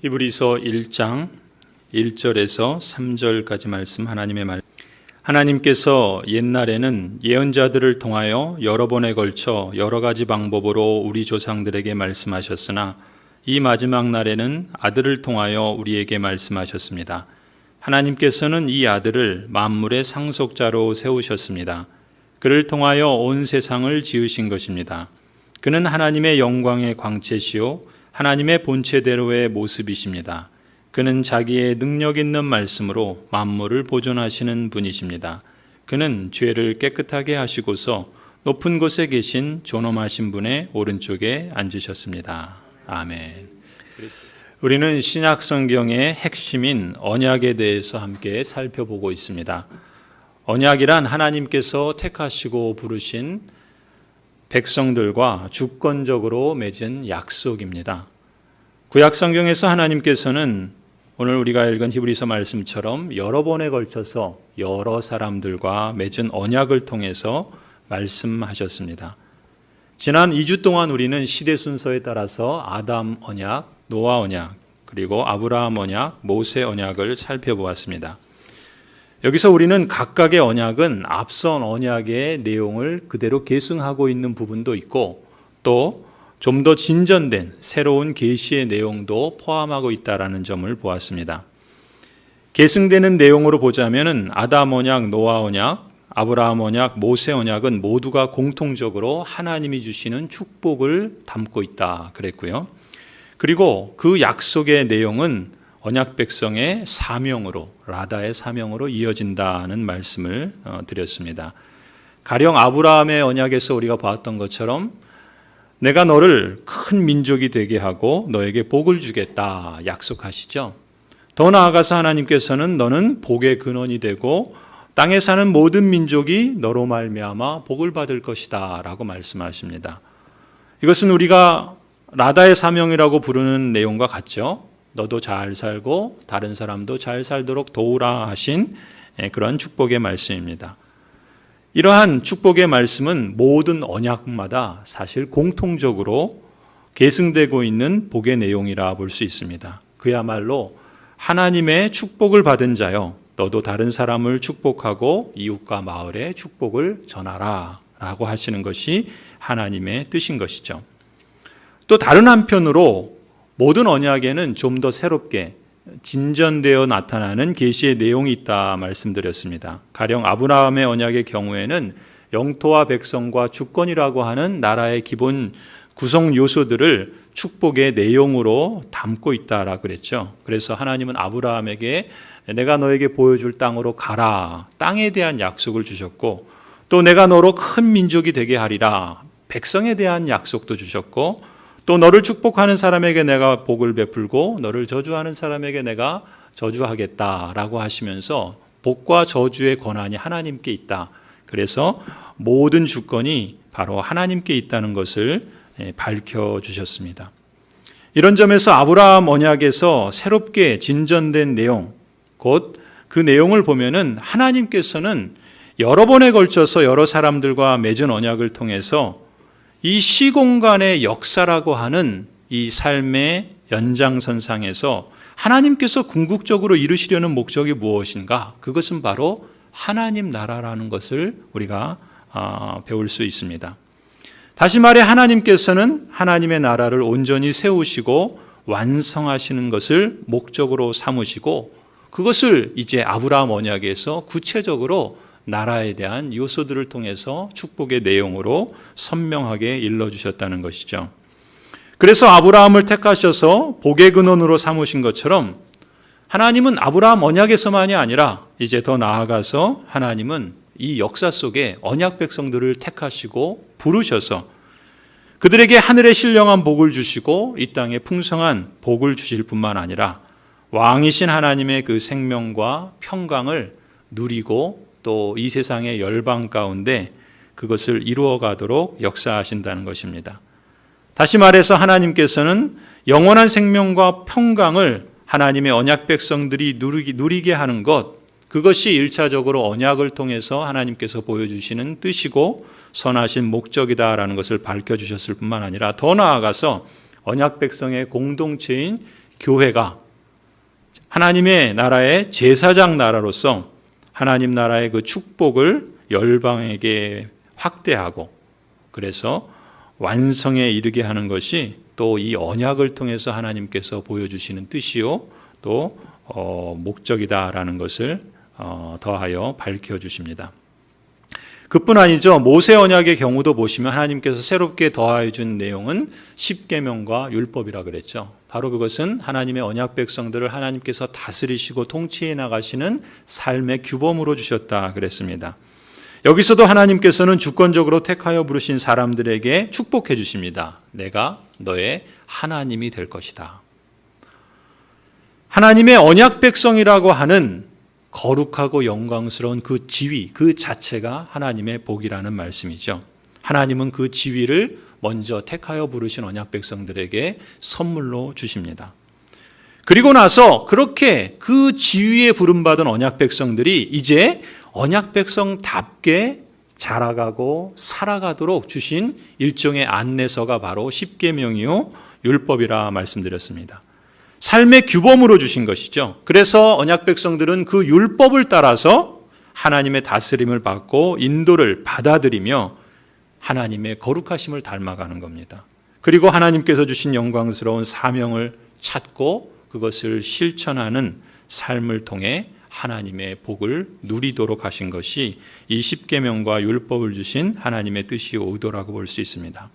히브리서 1장 1절에서 3절까지 말씀 하나님의 말. 하나님께서 옛날에는 예언자들을 통하여 여러 번에 걸쳐 여러 가지 방법으로 우리 조상들에게 말씀하셨으나 이 마지막 날에는 아들을 통하여 우리에게 말씀하셨습니다. 하나님께서는 이 아들을 만물의 상속자로 세우셨습니다. 그를 통하여 온 세상을 지으신 것입니다. 그는 하나님의 영광의 광채시요 하나님의 본체대로의 모습이십니다. 그는 자기의 능력 있는 말씀으로 만물을 보존하시는 분이십니다. 그는 죄를 깨끗하게 하시고서 높은 곳에 계신 존엄하신 분의 오른쪽에 앉으셨습니다. 아멘. 우리는 신약 성경의 핵심인 언약에 대해서 함께 살펴보고 있습니다. 언약이란 하나님께서 택하시고 부르신 백성들과 주권적으로 맺은 약속입니다. 구약 성경에서 하나님께서는 오늘 우리가 읽은 히브리서 말씀처럼 여러 번에 걸쳐서 여러 사람들과 맺은 언약을 통해서 말씀하셨습니다. 지난 2주 동안 우리는 시대 순서에 따라서 아담 언약, 노아 언약, 그리고 아브라함 언약, 모세 언약을 살펴보았습니다. 여기서 우리는 각각의 언약은 앞선 언약의 내용을 그대로 계승하고 있는 부분도 있고 또 좀 더 진전된 새로운 계시의 내용도 포함하고 있다는 점을 보았습니다. 계승되는 내용으로 보자면 아담 언약, 노아 언약, 아브라함 언약, 모세 언약은 모두가 공통적으로 하나님이 주시는 축복을 담고 있다 그랬고요. 그리고 그 약속의 내용은 언약 백성의 사명으로, 라다의 사명으로 이어진다는 말씀을 드렸습니다. 가령 아브라함의 언약에서 우리가 봤던 것처럼 내가 너를 큰 민족이 되게 하고 너에게 복을 주겠다 약속하시죠. 더 나아가서 하나님께서는 너는 복의 근원이 되고 땅에 사는 모든 민족이 너로 말미암아 복을 받을 것이다 라고 말씀하십니다. 이것은 우리가 라다의 사명이라고 부르는 내용과 같죠. 너도 잘 살고 다른 사람도 잘 살도록 도우라 하신 그런 축복의 말씀입니다. 이러한 축복의 말씀은 모든 언약마다 사실 공통적으로 계승되고 있는 복의 내용이라 볼 수 있습니다. 그야말로 하나님의 축복을 받은 자여 너도 다른 사람을 축복하고 이웃과 마을에 축복을 전하라 라고 하시는 것이 하나님의 뜻인 것이죠. 또 다른 한편으로 모든 언약에는 좀 더 새롭게 진전되어 나타나는 계시의 내용이 있다 말씀드렸습니다. 가령 아브라함의 언약의 경우에는 영토와 백성과 주권이라고 하는 나라의 기본 구성 요소들을 축복의 내용으로 담고 있다라고 그랬죠. 그래서 하나님은 아브라함에게 내가 너에게 보여줄 땅으로 가라, 땅에 대한 약속을 주셨고 또 내가 너로 큰 민족이 되게 하리라, 백성에 대한 약속도 주셨고 또 너를 축복하는 사람에게 내가 복을 베풀고 너를 저주하는 사람에게 내가 저주하겠다라고 하시면서 복과 저주의 권한이 하나님께 있다. 그래서 모든 주권이 바로 하나님께 있다는 것을 밝혀주셨습니다. 이런 점에서 아브라함 언약에서 새롭게 진전된 내용, 곧 그 내용을 보면은 하나님께서는 여러 번에 걸쳐서 여러 사람들과 맺은 언약을 통해서 이 시공간의 역사라고 하는 이 삶의 연장선상에서 하나님께서 궁극적으로 이루시려는 목적이 무엇인가? 그것은 바로 하나님 나라라는 것을 우리가 배울 수 있습니다. 다시 말해 하나님께서는 하나님의 나라를 온전히 세우시고 완성하시는 것을 목적으로 삼으시고 그것을 이제 아브라함 언약에서 구체적으로 나라에 대한 요소들을 통해서 축복의 내용으로 선명하게 일러주셨다는 것이죠. 그래서 아브라함을 택하셔서 복의 근원으로 삼으신 것처럼 하나님은 아브라함 언약에서만이 아니라 이제 더 나아가서 하나님은 이 역사 속에 언약 백성들을 택하시고 부르셔서 그들에게 하늘의 신령한 복을 주시고 이 땅에 풍성한 복을 주실 뿐만 아니라 왕이신 하나님의 그 생명과 평강을 누리고 또 이 세상의 열방 가운데 그것을 이루어 가도록 역사하신다는 것입니다. 다시 말해서 하나님께서는 영원한 생명과 평강을 하나님의 언약 백성들이 누리게 하는 것, 그것이 1차적으로 언약을 통해서 하나님께서 보여주시는 뜻이고 선하신 목적이다라는 것을 밝혀주셨을 뿐만 아니라 더 나아가서 언약 백성의 공동체인 교회가 하나님의 나라의 제사장 나라로서 하나님 나라의 그 축복을 열방에게 확대하고 그래서 완성에 이르게 하는 것이 또 이 언약을 통해서 하나님께서 보여주시는 뜻이요 또 목적이다라는 것을 더하여 밝혀주십니다. 그뿐 아니죠. 모세 언약의 경우도 보시면 하나님께서 새롭게 더하여 준 내용은 십계명과 율법이라 그랬죠. 바로 그것은 하나님의 언약 백성들을 하나님께서 다스리시고 통치해 나가시는 삶의 규범으로 주셨다 그랬습니다. 여기서도 하나님께서는 주권적으로 택하여 부르신 사람들에게 축복해 주십니다. 내가 너의 하나님이 될 것이다. 하나님의 언약 백성이라고 하는 거룩하고 영광스러운 그 지위 그 자체가 하나님의 복이라는 말씀이죠. 하나님은 그 지위를 먼저 택하여 부르신 언약 백성들에게 선물로 주십니다. 그리고 나서 그렇게 그 지위에 부름받은 언약 백성들이 이제 언약 백성답게 자라가고 살아가도록 주신 일종의 안내서가 바로 십계명이요 율법이라 말씀드렸습니다. 삶의 규범으로 주신 것이죠. 그래서 언약 백성들은 그 율법을 따라서 하나님의 다스림을 받고 인도를 받아들이며 하나님의 거룩하심을 닮아가는 겁니다. 그리고 하나님께서 주신 영광스러운 사명을 찾고 그것을 실천하는 삶을 통해 하나님의 복을 누리도록 하신 것이 이 십계명과 율법을 주신 하나님의 뜻이요 의도라고 볼 수 있습니다.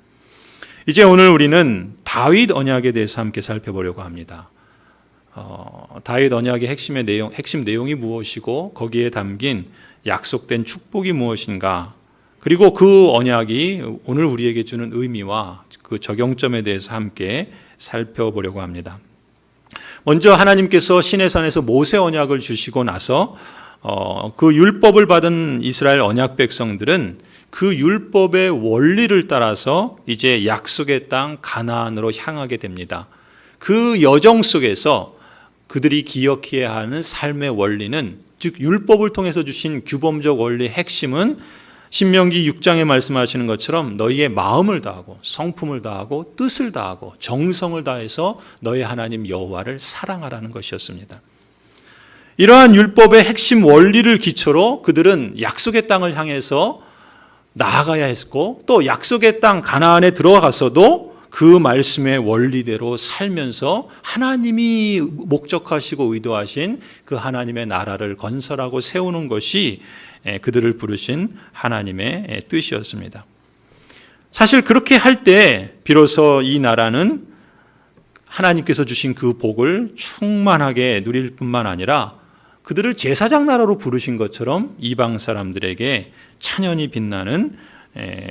이제 오늘 우리는 다윗 언약에 대해서 함께 살펴보려고 합니다. 다윗 언약의 핵심 내용이 무엇이고 거기에 담긴 약속된 축복이 무엇인가 그리고 그 언약이 오늘 우리에게 주는 의미와 그 적용점에 대해서 함께 살펴보려고 합니다. 먼저 하나님께서 시내산에서 모세 언약을 주시고 나서 그 율법을 받은 이스라엘 언약 백성들은 그 율법의 원리를 따라서 이제 약속의 땅 가나안으로 향하게 됩니다. 그 여정 속에서 그들이 기억해야 하는 삶의 원리는 즉 율법을 통해서 주신 규범적 원리의 핵심은 신명기 6장에 말씀하시는 것처럼 너희의 마음을 다하고 성품을 다하고 뜻을 다하고 정성을 다해서 너희 하나님 여호와를 사랑하라는 것이었습니다. 이러한 율법의 핵심 원리를 기초로 그들은 약속의 땅을 향해서 나아가야 했고 또 약속의 땅 가나안에 들어가서도 그 말씀의 원리대로 살면서 하나님이 목적하시고 의도하신 그 하나님의 나라를 건설하고 세우는 것이 그들을 부르신 하나님의 뜻이었습니다. 사실 그렇게 할 때 비로소 이 나라는 하나님께서 주신 그 복을 충만하게 누릴 뿐만 아니라 그들을 제사장 나라로 부르신 것처럼 이방 사람들에게 찬연히 빛나는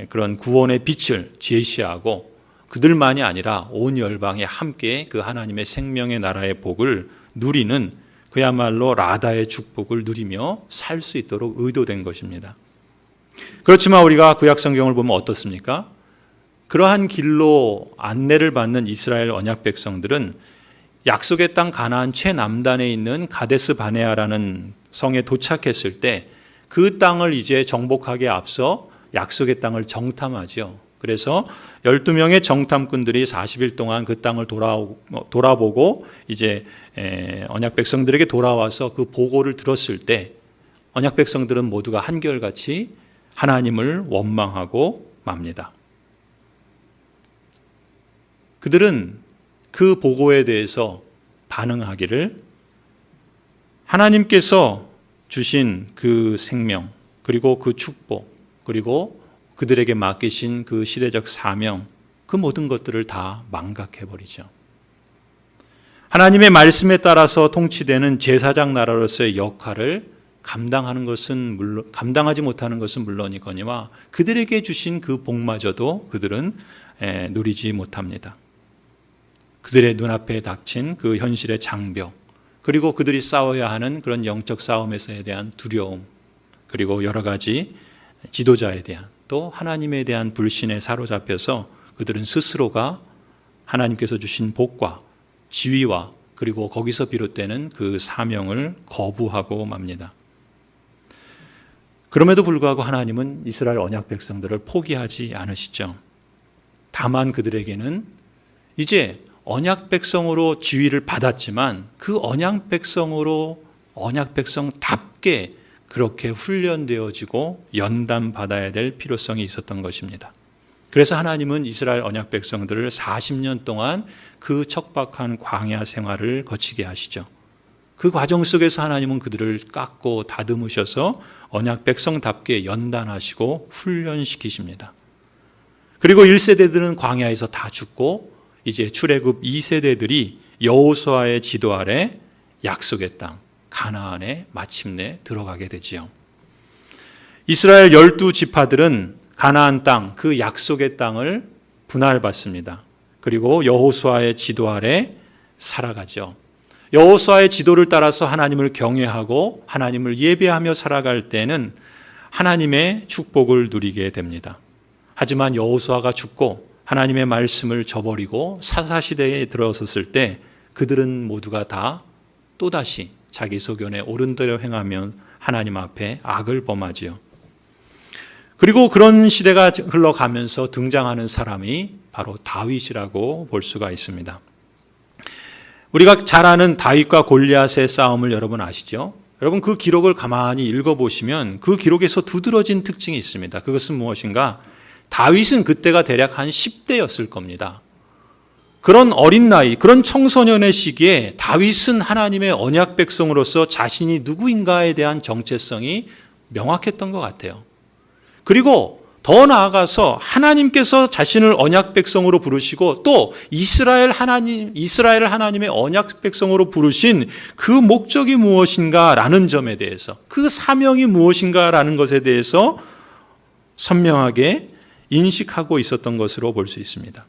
그런 구원의 빛을 제시하고 그들만이 아니라 온 열방에 함께 그 하나님의 생명의 나라의 복을 누리는 그야말로 라다의 축복을 누리며 살 수 있도록 의도된 것입니다. 그렇지만 우리가 구약 성경을 보면 어떻습니까? 그러한 길로 안내를 받는 이스라엘 언약 백성들은 약속의 땅 가나안 최남단에 있는 가데스 바네아라는 성에 도착했을 때 그 땅을 이제 정복하기에 앞서 약속의 땅을 정탐하죠. 그래서 12명의 정탐꾼들이 40일 동안 그 땅을 돌아보고 이제 언약 백성들에게 돌아와서 그 보고를 들었을 때 언약 백성들은 모두가 한결같이 하나님을 원망하고 맙니다. 그들은 그 보고에 대해서 반응하기를 하나님께서 주신 그 생명 그리고 그 축복 그리고 그들에게 맡기신 그 시대적 사명 그 모든 것들을 다 망각해버리죠. 하나님의 말씀에 따라서 통치되는 제사장 나라로서의 역할을 감당하지 못하는 것은 물론이거니와 그들에게 주신 그 복마저도 그들은 누리지 못합니다. 그들의 눈앞에 닥친 그 현실의 장벽 그리고 그들이 싸워야 하는 그런 영적 싸움에서에 대한 두려움 그리고 여러 가지 지도자에 대한 또 하나님에 대한 불신에 사로잡혀서 그들은 스스로가 하나님께서 주신 복과 지위와 그리고 거기서 비롯되는 그 사명을 거부하고 맙니다. 그럼에도 불구하고 하나님은 이스라엘 언약 백성들을 포기하지 않으시죠. 다만 그들에게는 이제 언약 백성으로 지위를 받았지만 그 언약 백성답게 그렇게 훈련되어지고 연단받아야 될 필요성이 있었던 것입니다. 그래서 하나님은 이스라엘 언약 백성들을 40년 동안 그 척박한 광야 생활을 거치게 하시죠. 그 과정 속에서 하나님은 그들을 깎고 다듬으셔서 언약 백성답게 연단하시고 훈련시키십니다. 그리고 1세대들은 광야에서 다 죽고 이제 출애굽 2세대들이 여호수아의 지도 아래 약속의 땅 가나안에 마침내 들어가게 되지요. 이스라엘 12지파들은 가나안 땅, 그 약속의 땅을 분할받습니다. 그리고 여호수아의 지도 아래 살아가죠. 여호수아의 지도를 따라서 하나님을 경외하고 하나님을 예배하며 살아갈 때는 하나님의 축복을 누리게 됩니다. 하지만 여호수아가 죽고 하나님의 말씀을 저버리고 사사시대에 들어섰을 때 그들은 모두가 다 또다시 자기 소견에 옳은 대로 행하면 하나님 앞에 악을 범하지요. 그리고 그런 시대가 흘러가면서 등장하는 사람이 바로 다윗이라고 볼 수가 있습니다. 우리가 잘 아는 다윗과 골리앗의 싸움을 여러분 아시죠? 여러분 그 기록을 가만히 읽어보시면 그 기록에서 두드러진 특징이 있습니다. 그것은 무엇인가? 다윗은 그때가 대략 한 10대였을 겁니다. 그런 어린 나이, 그런 청소년의 시기에 다윗은 하나님의 언약 백성으로서 자신이 누구인가에 대한 정체성이 명확했던 것 같아요. 그리고 더 나아가서 하나님께서 자신을 언약 백성으로 부르시고 또 이스라엘 하나님의 언약 백성으로 부르신 그 목적이 무엇인가라는 점에 대해서, 그 사명이 무엇인가라는 것에 대해서 선명하게 인식하고 있었던 것으로 볼 수 있습니다.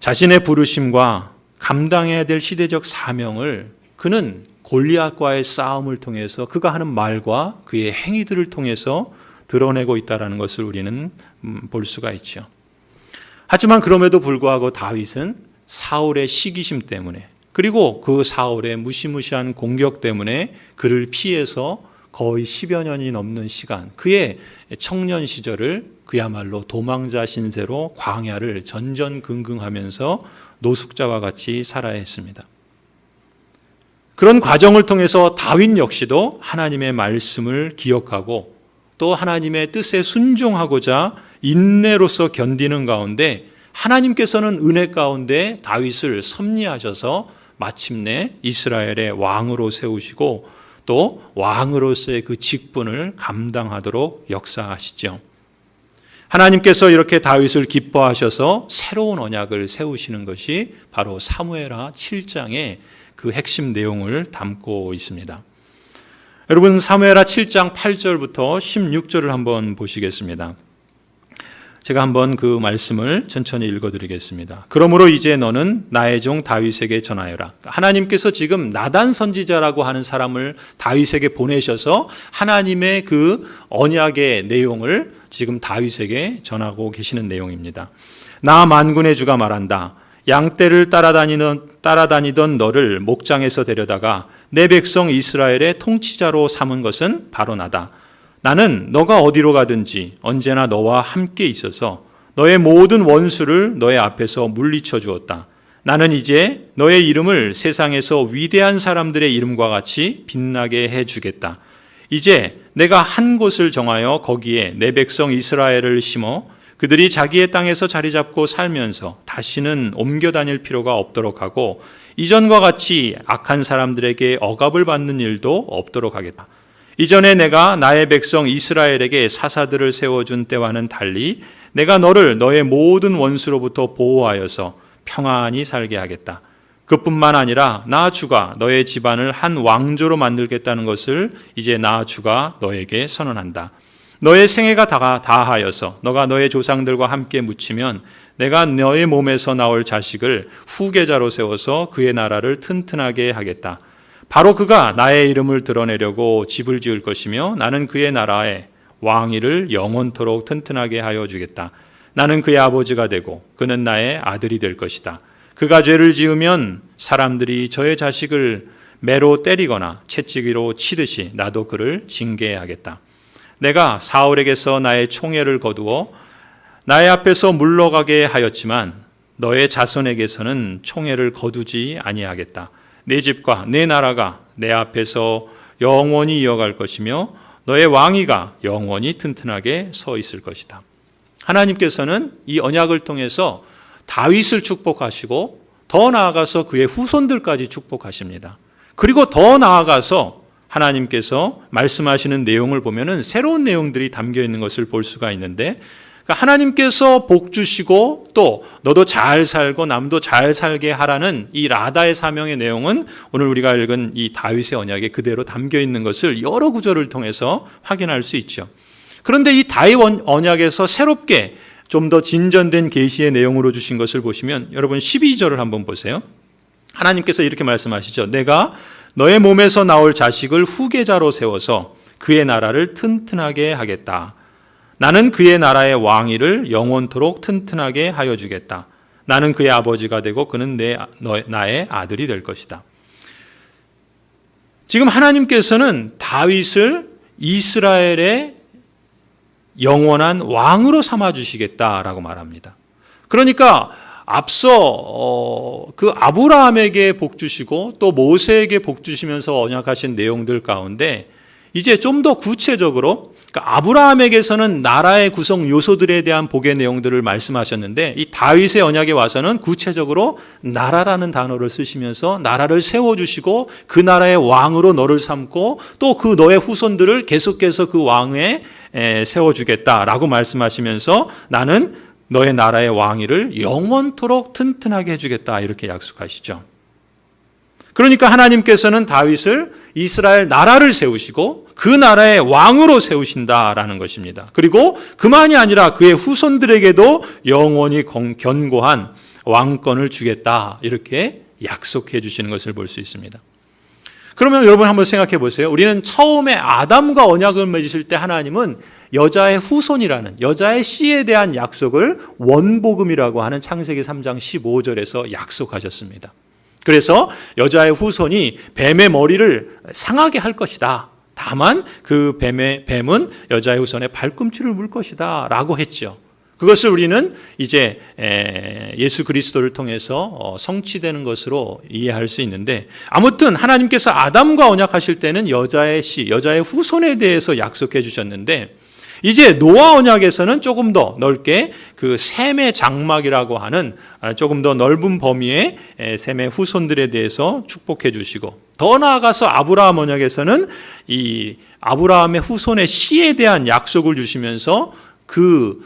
자신의 부르심과 감당해야 될 시대적 사명을 그는 골리앗과의 싸움을 통해서 그가 하는 말과 그의 행위들을 통해서 드러내고 있다는 것을 우리는 볼 수가 있죠. 하지만 그럼에도 불구하고 다윗은 사울의 시기심 때문에 그리고 그 사울의 무시무시한 공격 때문에 그를 피해서 거의 10여 년이 넘는 시간, 그의 청년 시절을 그야말로 도망자 신세로 광야를 전전긍긍하면서 노숙자와 같이 살아야 했습니다. 그런 과정을 통해서 다윗 역시도 하나님의 말씀을 기억하고 또 하나님의 뜻에 순종하고자 인내로서 견디는 가운데 하나님께서는 은혜 가운데 다윗을 섭리하셔서 마침내 이스라엘의 왕으로 세우시고 또 왕으로서의 그 직분을 감당하도록 역사하시죠. 하나님께서 이렇게 다윗을 기뻐하셔서 새로운 언약을 세우시는 것이 바로 사무엘하 7장의 그 핵심 내용을 담고 있습니다. 여러분 사무엘하 7장 8절부터 16절을 한번 보시겠습니다. 제가 한번 그 말씀을 천천히 읽어드리겠습니다. 그러므로 이제 너는 나의 종 다윗에게 전하여라. 하나님께서 지금 나단 선지자라고 하는 사람을 다윗에게 보내셔서 하나님의 그 언약의 내용을 지금 다윗에게 전하고 계시는 내용입니다. 나 만군의 주가 말한다. 양떼를 따라다니던 너를 목장에서 데려다가 내 백성 이스라엘의 통치자로 삼은 것은 바로 나다. 나는 너가 어디로 가든지 언제나 너와 함께 있어서 너의 모든 원수를 너의 앞에서 물리쳐 주었다. 나는 이제 너의 이름을 세상에서 위대한 사람들의 이름과 같이 빛나게 해주겠다. 이제 내가 한 곳을 정하여 거기에 내 백성 이스라엘을 심어 그들이 자기의 땅에서 자리 잡고 살면서 다시는 옮겨 다닐 필요가 없도록 하고 이전과 같이 악한 사람들에게 억압을 받는 일도 없도록 하겠다. 이전에 내가 나의 백성 이스라엘에게 사사들을 세워준 때와는 달리 내가 너를 너의 모든 원수로부터 보호하여서 평안히 살게 하겠다. 그뿐만 아니라 나 주가 너의 집안을 한 왕조로 만들겠다는 것을 이제 나 주가 너에게 선언한다. 너의 생애가 다하여서 너가 너의 조상들과 함께 묻히면 내가 너의 몸에서 나올 자식을 후계자로 세워서 그의 나라를 튼튼하게 하겠다. 바로 그가 나의 이름을 드러내려고 집을 지을 것이며 나는 그의 나라에 왕위를 영원토록 튼튼하게 하여 주겠다. 나는 그의 아버지가 되고 그는 나의 아들이 될 것이다. 그가 죄를 지으면 사람들이 저의 자식을 매로 때리거나 채찍으로 치듯이 나도 그를 징계하겠다. 내가 사울에게서 나의 총애를 거두어 나의 앞에서 물러가게 하였지만 너의 자손에게서는 총애를 거두지 아니하겠다. 내 집과 내 나라가 내 앞에서 영원히 이어갈 것이며 너의 왕위가 영원히 튼튼하게 서 있을 것이다. 하나님께서는 이 언약을 통해서 다윗을 축복하시고 더 나아가서 그의 후손들까지 축복하십니다. 그리고 더 나아가서 하나님께서 말씀하시는 내용을 보면은 새로운 내용들이 담겨 있는 것을 볼 수가 있는데, 그러니까 하나님께서 복 주시고 또 너도 잘 살고 남도 잘 살게 하라는 이 라다의 사명의 내용은 오늘 우리가 읽은 이 다윗의 언약에 그대로 담겨 있는 것을 여러 구절을 통해서 확인할 수 있죠. 그런데 이 다윗 언약에서 새롭게 좀 더 진전된 계시의 내용으로 주신 것을 보시면 여러분 12절을 한번 보세요. 하나님께서 이렇게 말씀하시죠. 내가 너의 몸에서 나올 자식을 후계자로 세워서 그의 나라를 튼튼하게 하겠다. 나는 그의 나라의 왕위를 영원토록 튼튼하게 하여 주겠다. 나는 그의 아버지가 되고 그는 나의 아들이 될 것이다. 지금 하나님께서는 다윗을 이스라엘의 영원한 왕으로 삼아주시겠다라고 말합니다. 그러니까 앞서 그 아브라함에게 복 주시고 또 모세에게 복 주시면서 언약하신 내용들 가운데 이제 좀 더 구체적으로, 그러니까 아브라함에게서는 나라의 구성 요소들에 대한 복의 내용들을 말씀하셨는데 이 다윗의 언약에 와서는 구체적으로 나라라는 단어를 쓰시면서 나라를 세워주시고 그 나라의 왕으로 너를 삼고 또 그 너의 후손들을 계속해서 그 왕에 세워주겠다라고 말씀하시면서 나는 너의 나라의 왕위를 영원토록 튼튼하게 해주겠다 이렇게 약속하시죠. 그러니까 하나님께서는 다윗을 이스라엘 나라를 세우시고 그 나라의 왕으로 세우신다라는 것입니다. 그리고 그만이 아니라 그의 후손들에게도 영원히 견고한 왕권을 주겠다 이렇게 약속해 주시는 것을 볼 수 있습니다. 그러면 여러분 한번 생각해 보세요. 우리는 처음에 아담과 언약을 맺으실 때 하나님은 여자의 후손이라는 여자의 씨에 대한 약속을 원복음이라고 하는 창세기 3장 15절에서 약속하셨습니다. 그래서 여자의 후손이 뱀의 머리를 상하게 할 것이다. 다만 그 뱀은 여자의 후손의 발꿈치를 물 것이다 라고 했죠. 그것을 우리는 이제 예수 그리스도를 통해서 성취되는 것으로 이해할 수 있는데, 아무튼 하나님께서 아담과 언약하실 때는 여자의 씨, 여자의 후손에 대해서 약속해 주셨는데 이제 노아 언약에서는 조금 더 넓게 그 셈의 장막이라고 하는 조금 더 넓은 범위의 셈의 후손들에 대해서 축복해 주시고, 더 나아가서 아브라함 언약에서는 이 아브라함의 후손의 씨에 대한 약속을 주시면서 그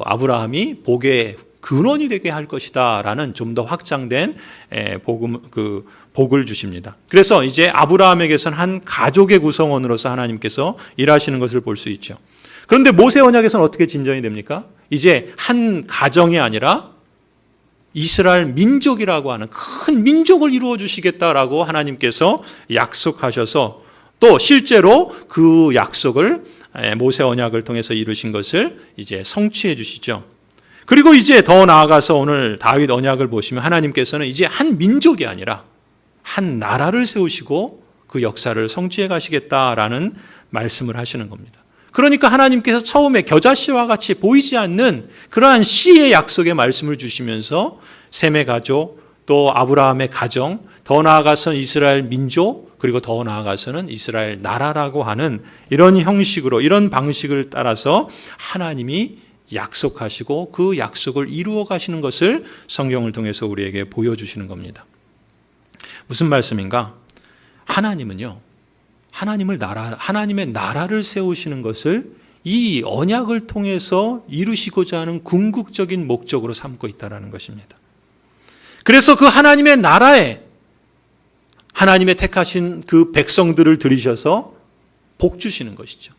아브라함이 복의 근원이 되게 할 것이다라는 좀 더 확장된 복을 주십니다. 그래서 이제 아브라함에게서는 한 가족의 구성원으로서 하나님께서 일하시는 것을 볼 수 있죠. 그런데 모세 언약에서는 어떻게 진전이 됩니까? 이제 한 가정이 아니라 이스라엘 민족이라고 하는 큰 민족을 이루어 주시겠다라고 하나님께서 약속하셔서 또 실제로 그 약속을 모세 언약을 통해서 이루신 것을 이제 성취해 주시죠. 그리고 이제 더 나아가서 오늘 다윗 언약을 보시면 하나님께서는 이제 한 민족이 아니라 한 나라를 세우시고 그 역사를 성취해 가시겠다라는 말씀을 하시는 겁니다. 그러니까 하나님께서 처음에 겨자씨와 같이 보이지 않는 그러한 씨의 약속의 말씀을 주시면서 셈의 가족, 또 아브라함의 가정, 더 나아가서는 이스라엘 민족, 그리고 더 나아가서는 이스라엘 나라라고 하는 이런 형식으로, 이런 방식을 따라서 하나님이 약속하시고 그 약속을 이루어 가시는 것을 성경을 통해서 우리에게 보여주시는 겁니다. 무슨 말씀인가? 하나님은요, 하나님의 나라를 세우시는 것을 이 언약을 통해서 이루시고자 하는 궁극적인 목적으로 삼고 있다는 것입니다. 그래서 그 하나님의 나라에 하나님의 택하신 그 백성들을 들이셔서 복 주시는 것이죠.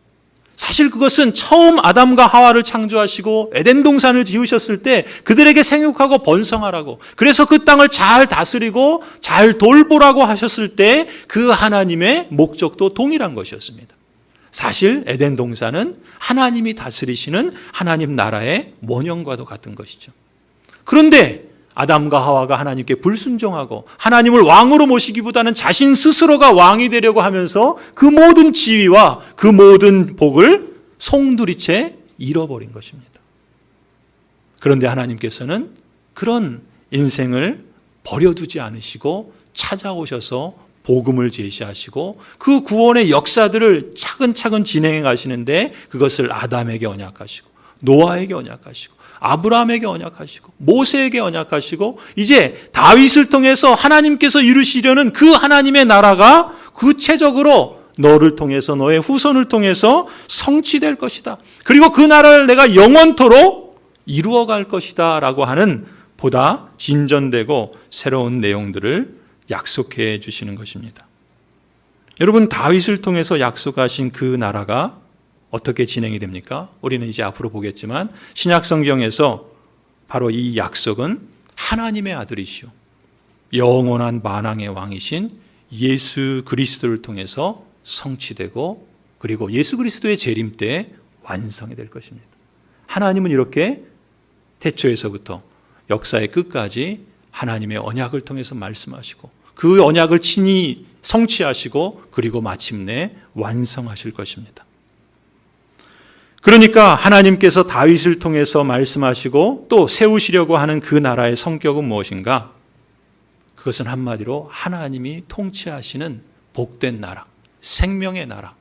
사실 그것은 처음 아담과 하와를 창조하시고 에덴 동산을 지으셨을 때 그들에게 생육하고 번성하라고, 그래서 그 땅을 잘 다스리고 잘 돌보라고 하셨을 때 그 하나님의 목적도 동일한 것이었습니다. 사실 에덴 동산은 하나님이 다스리시는 하나님 나라의 원형과도 같은 것이죠. 그런데 아담과 하와가 하나님께 불순종하고 하나님을 왕으로 모시기보다는 자신 스스로가 왕이 되려고 하면서 그 모든 지위와 그 모든 복을 송두리째 잃어버린 것입니다. 그런데 하나님께서는 그런 인생을 버려두지 않으시고 찾아오셔서 복음을 제시하시고 그 구원의 역사들을 차근차근 진행해 가시는데 그것을 아담에게 언약하시고 노아에게 언약하시고 아브라함에게 언약하시고 모세에게 언약하시고 이제 다윗을 통해서 하나님께서 이루시려는 그 하나님의 나라가 구체적으로 너를 통해서 너의 후손을 통해서 성취될 것이다. 그리고 그 나라를 내가 영원토록 이루어갈 것이다 라고 하는 보다 진전되고 새로운 내용들을 약속해 주시는 것입니다. 여러분, 다윗을 통해서 약속하신 그 나라가 어떻게 진행이 됩니까? 우리는 이제 앞으로 보겠지만 신약 성경에서 바로 이 약속은 하나님의 아들이시오 영원한 만왕의 왕이신 예수 그리스도를 통해서 성취되고 그리고 예수 그리스도의 재림 때 완성이 될 것입니다. 하나님은 이렇게 태초에서부터 역사의 끝까지 하나님의 언약을 통해서 말씀하시고 그 언약을 친히 성취하시고 그리고 마침내 완성하실 것입니다. 그러니까 하나님께서 다윗을 통해서 말씀하시고 또 세우시려고 하는 그 나라의 성격은 무엇인가? 그것은 한마디로 하나님이 통치하시는 복된 나라, 생명의 나라,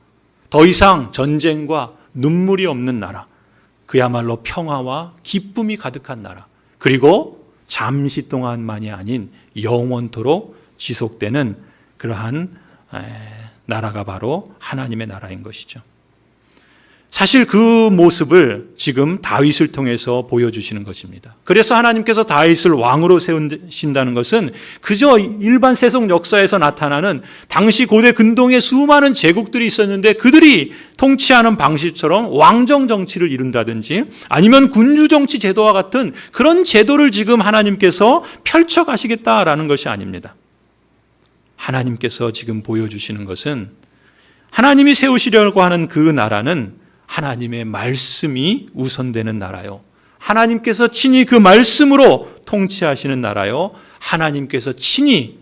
더 이상 전쟁과 눈물이 없는 나라, 그야말로 평화와 기쁨이 가득한 나라, 그리고 잠시 동안만이 아닌 영원토록 지속되는 그러한 나라가 바로 하나님의 나라인 것이죠. 사실 그 모습을 지금 다윗을 통해서 보여주시는 것입니다. 그래서 하나님께서 다윗을 왕으로 세우신다는 것은 그저 일반 세속 역사에서 나타나는 당시 고대 근동에 수많은 제국들이 있었는데 그들이 통치하는 방식처럼 왕정 정치를 이룬다든지 아니면 군주 정치 제도와 같은 그런 제도를 지금 하나님께서 펼쳐가시겠다라는 것이 아닙니다. 하나님께서 지금 보여주시는 것은 하나님이 세우시려고 하는 그 나라는 하나님의 말씀이 우선되는 나라요. 하나님께서 친히 그 말씀으로 통치하시는 나라요. 하나님께서 친히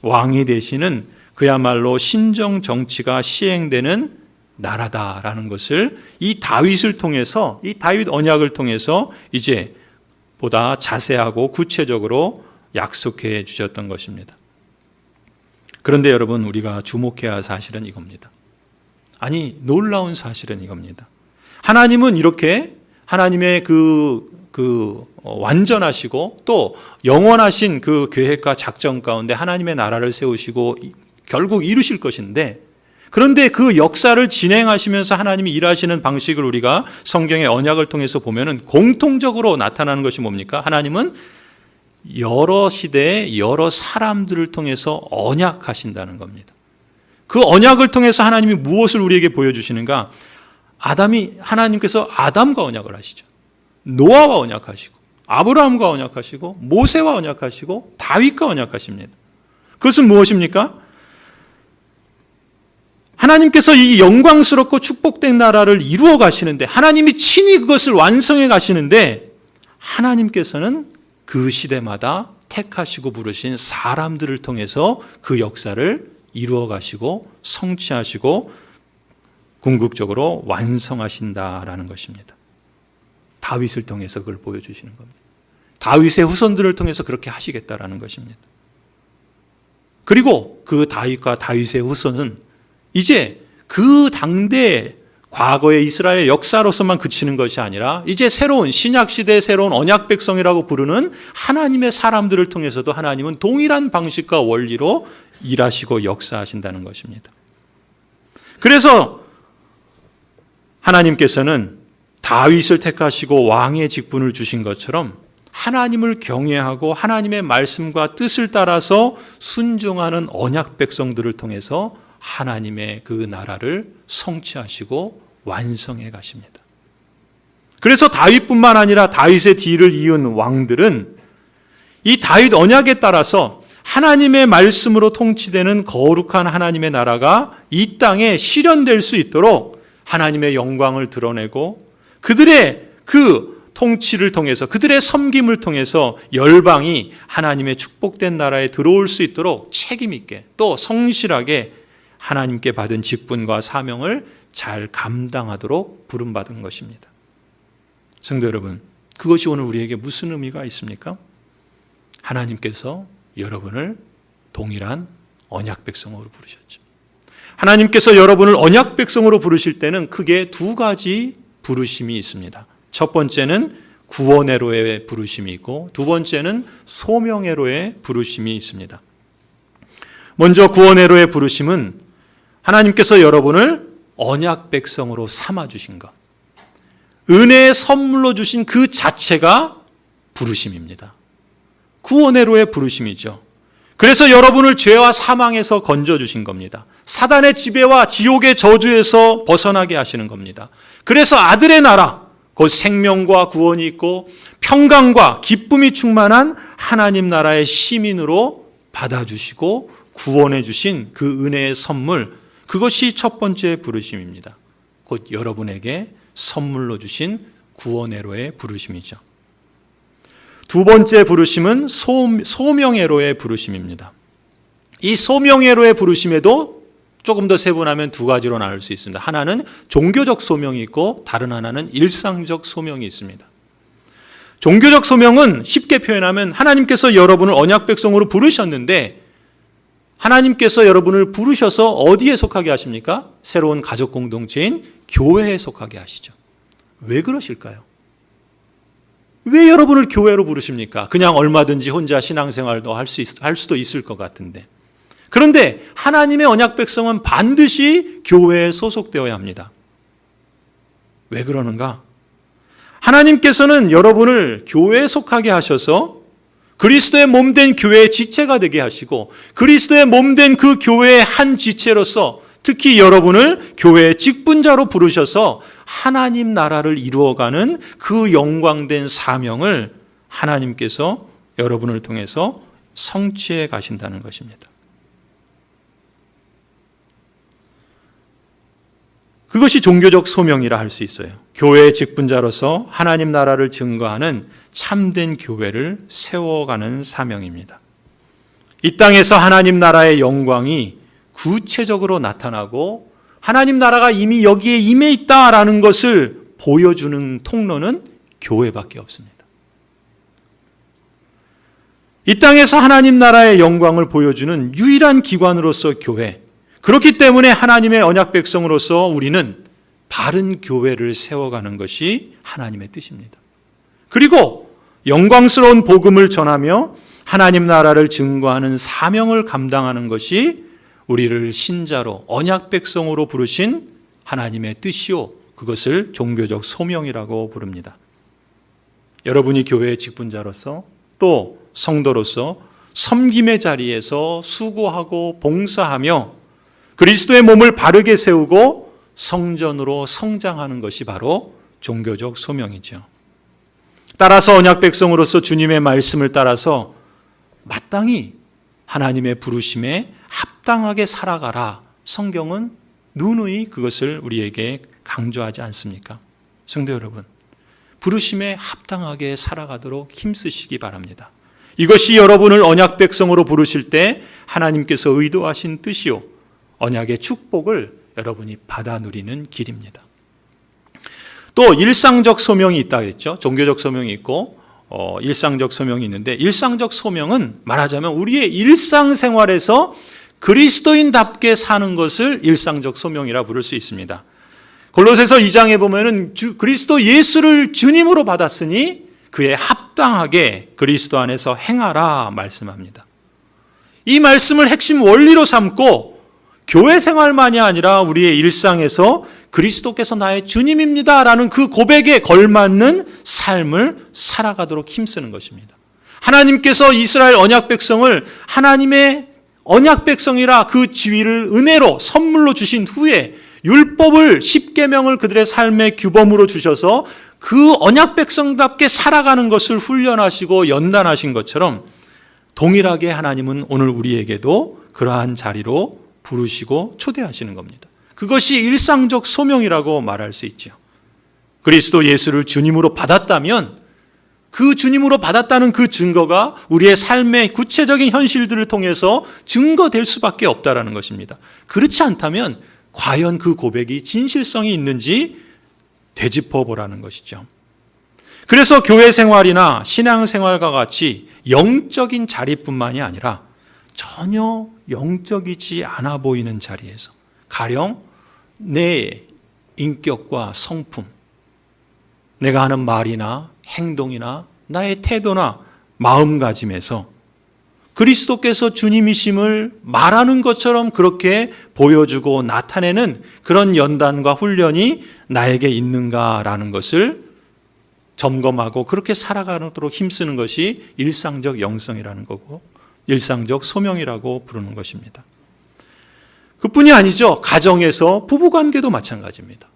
왕이 되시는 그야말로 신정 정치가 시행되는 나라다라는 것을 이 다윗을 통해서 이 다윗 언약을 통해서 이제 보다 자세하고 구체적으로 약속해 주셨던 것입니다. 그런데 여러분 우리가 주목해야 할 사실은 이겁니다. 아니 놀라운 사실은 이겁니다. 하나님은 이렇게 하나님의 그 완전하시고 또 영원하신 그 계획과 작전 가운데 하나님의 나라를 세우시고 결국 이루실 것인데 그런데 그 역사를 진행하시면서 하나님이 일하시는 방식을 우리가 성경의 언약을 통해서 보면은 공통적으로 나타나는 것이 뭡니까? 하나님은 여러 시대에 여러 사람들을 통해서 언약하신다는 겁니다. 그 언약을 통해서 하나님이 무엇을 우리에게 보여주시는가? 하나님께서 아담과 언약을 하시죠. 노아와 언약하시고 아브라함과 언약하시고 모세와 언약하시고 다윗과 언약하십니다. 그것은 무엇입니까? 하나님께서 이 영광스럽고 축복된 나라를 이루어 가시는데 하나님이 친히 그것을 완성해 가시는데 하나님께서는 그 시대마다 택하시고 부르신 사람들을 통해서 그 역사를 이루어 가시고 성취하시고 궁극적으로 완성하신다라는 것입니다. 다윗을 통해서 그걸 보여주시는 겁니다. 다윗의 후손들을 통해서 그렇게 하시겠다라는 것입니다. 그리고 그 다윗과 다윗의 후손은 이제 그 당대 과거의 이스라엘 역사로서만 그치는 것이 아니라 이제 새로운 신약시대의 새로운 언약 백성이라고 부르는 하나님의 사람들을 통해서도 하나님은 동일한 방식과 원리로 일하시고 역사하신다는 것입니다. 그래서 하나님께서는 다윗을 택하시고 왕의 직분을 주신 것처럼 하나님을 경외하고 하나님의 말씀과 뜻을 따라서 순종하는 언약 백성들을 통해서 하나님의 그 나라를 성취하시고 완성해 가십니다. 그래서 다윗뿐만 아니라 다윗의 뒤를 이은 왕들은 이 다윗 언약에 따라서 하나님의 말씀으로 통치되는 거룩한 하나님의 나라가 이 땅에 실현될 수 있도록 하나님의 영광을 드러내고 그들의 그 통치를 통해서 그들의 섬김을 통해서 열방이 하나님의 축복된 나라에 들어올 수 있도록 책임 있게 또 성실하게 하나님께 받은 직분과 사명을 잘 감당하도록 부름받은 것입니다. 성도 여러분, 그것이 오늘 우리에게 무슨 의미가 있습니까? 하나님께서 여러분을 동일한 언약 백성으로 부르셨죠. 하나님께서 여러분을 언약 백성으로 부르실 때는 크게 두 가지 부르심이 있습니다. 첫 번째는 구원애로의 부르심이 있고 두 번째는 소명애로의 부르심이 있습니다. 먼저 구원애로의 부르심은 하나님께서 여러분을 언약 백성으로 삼아주신 것, 은혜의 선물로 주신 그 자체가 부르심입니다. 구원애로의 부르심이죠. 그래서 여러분을 죄와 사망에서 건져주신 겁니다. 사단의 지배와 지옥의 저주에서 벗어나게 하시는 겁니다. 그래서 아들의 나라, 곧 생명과 구원이 있고 평강과 기쁨이 충만한 하나님 나라의 시민으로 받아주시고 구원해 주신 그 은혜의 선물, 그것이 첫 번째 부르심입니다. 곧 여러분에게 선물로 주신 구원애로의 부르심이죠. 두 번째 부르심은 소명애로의 부르심입니다. 이 소명애로의 부르심에도 조금 더 세분하면 두 가지로 나눌 수 있습니다. 하나는 종교적 소명이 있고 다른 하나는 일상적 소명이 있습니다. 종교적 소명은 쉽게 표현하면 하나님께서 여러분을 언약 백성으로 부르셨는데 하나님께서 여러분을 부르셔서 어디에 속하게 하십니까? 새로운 가족 공동체인 교회에 속하게 하시죠. 왜 그러실까요? 왜 여러분을 교회로 부르십니까? 그냥 얼마든지 혼자 신앙생활도 할 수도 있을 것 같은데. 그런데 하나님의 언약 백성은 반드시 교회에 소속되어야 합니다. 왜 그러는가? 하나님께서는 여러분을 교회에 속하게 하셔서 그리스도의 몸된 교회의 지체가 되게 하시고 그리스도의 몸된 그 교회의 한 지체로서 특히 여러분을 교회의 직분자로 부르셔서 하나님 나라를 이루어가는 그 영광된 사명을 하나님께서 여러분을 통해서 성취해 가신다는 것입니다. 그것이 종교적 소명이라 할 수 있어요. 교회의 직분자로서 하나님 나라를 증거하는 참된 교회를 세워가는 사명입니다. 이 땅에서 하나님 나라의 영광이 구체적으로 나타나고 하나님 나라가 이미 여기에 임해 있다라는 것을 보여주는 통로는 교회밖에 없습니다. 이 땅에서 하나님 나라의 영광을 보여주는 유일한 기관으로서 교회, 그렇기 때문에 하나님의 언약 백성으로서 우리는 바른 교회를 세워가는 것이 하나님의 뜻입니다. 그리고 영광스러운 복음을 전하며 하나님 나라를 증거하는 사명을 감당하는 것이 우리를 신자로 언약 백성으로 부르신 하나님의 뜻이요, 그것을 종교적 소명이라고 부릅니다. 여러분이 교회의 직분자로서 또 성도로서 섬김의 자리에서 수고하고 봉사하며 그리스도의 몸을 바르게 세우고 성전으로 성장하는 것이 바로 종교적 소명이죠. 따라서 언약 백성으로서 주님의 말씀을 따라서 마땅히 하나님의 부르심에 합당하게 살아가라. 성경은 누누이 그것을 우리에게 강조하지 않습니까? 성도 여러분, 부르심에 합당하게 살아가도록 힘쓰시기 바랍니다. 이것이 여러분을 언약 백성으로 부르실 때 하나님께서 의도하신 뜻이요, 언약의 축복을 여러분이 받아 누리는 길입니다. 또 일상적 소명이 있다 그랬죠. 종교적 소명이 있고 일상적 소명이 있는데, 일상적 소명은 말하자면 우리의 일상생활에서 그리스도인답게 사는 것을 일상적 소명이라 부를 수 있습니다. 골로새서 2장에 보면은 그리스도 예수를 주님으로 받았으니 그에 합당하게 그리스도 안에서 행하라 말씀합니다. 이 말씀을 핵심 원리로 삼고 교회 생활만이 아니라 우리의 일상에서 그리스도께서 나의 주님입니다라는 그 고백에 걸맞는 삶을 살아가도록 힘쓰는 것입니다. 하나님께서 이스라엘 언약 백성을 하나님의 언약 백성이라 그 지위를 은혜로 선물로 주신 후에 율법을, 십계명을 그들의 삶의 규범으로 주셔서 그 언약 백성답게 살아가는 것을 훈련하시고 연단하신 것처럼 동일하게 하나님은 오늘 우리에게도 그러한 자리로 부르시고 초대하시는 겁니다. 그것이 일상적 소명이라고 말할 수 있죠. 그리스도 예수를 주님으로 받았다면 그 주님으로 받았다는 그 증거가 우리의 삶의 구체적인 현실들을 통해서 증거될 수밖에 없다라는 것입니다. 그렇지 않다면 과연 그 고백이 진실성이 있는지 되짚어 보라는 것이죠. 그래서 교회 생활이나 신앙 생활과 같이 영적인 자리뿐만이 아니라 전혀 영적이지 않아 보이는 자리에서, 가령 내 인격과 성품, 내가 하는 말이나 행동이나 나의 태도나 마음가짐에서 그리스도께서 주님이심을 말하는 것처럼 그렇게 보여주고 나타내는 그런 연단과 훈련이 나에게 있는가라는 것을 점검하고 그렇게 살아가도록 힘쓰는 것이 일상적 영성이라는 거고, 일상적 소명이라고 부르는 것입니다. 그뿐이 아니죠. 가정에서 부부관계도 마찬가지입니다.